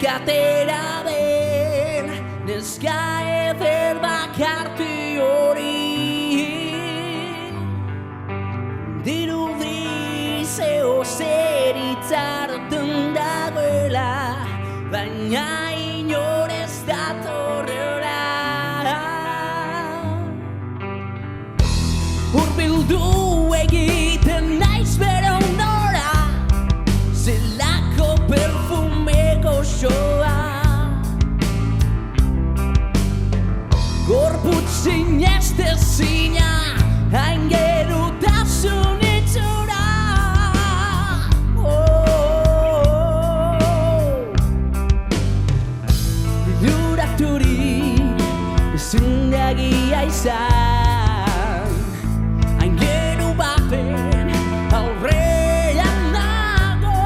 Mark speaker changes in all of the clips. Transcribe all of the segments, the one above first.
Speaker 1: Etxetik atera den neska eder bakarti hori dirudi zeo zer itzartzen dagoela, baina inor ez datorrela. Hurbildu egiten naiz bere ondora, zelako perfume goxoa. Gorputz sinestezina, hain gerutasun itxura. Duraturi ezin dagia izan, hain geru baten aurrean nago.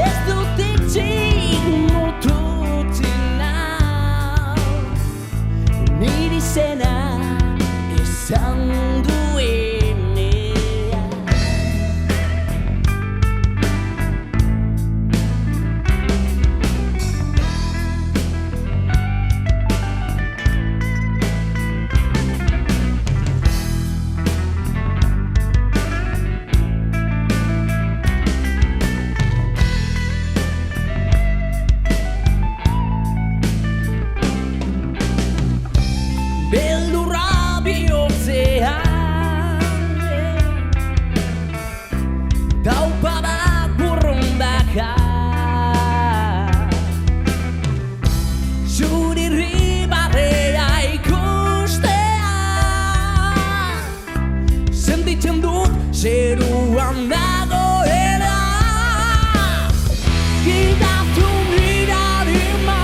Speaker 1: Ez dut itxik mututzen nau, nire izena esan duenean. Beldurra bihotzean taupadak burrundaka, zure ribarrea ikustea, sentitzen dut zeruan dagoela. Gidatu mirarima,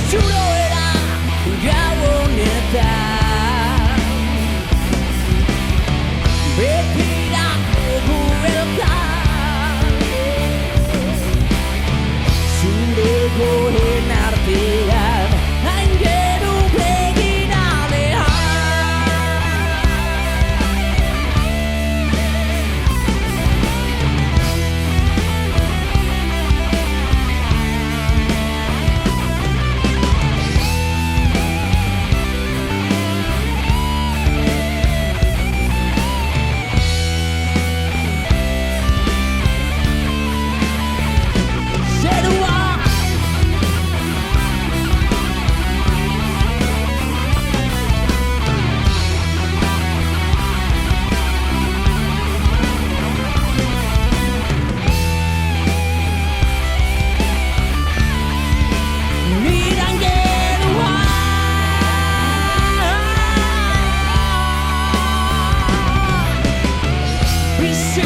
Speaker 1: zuroera gau honetan, betirako bueltan, zure goren artean, hain geru begiradean. Zerua miran gerua, bizi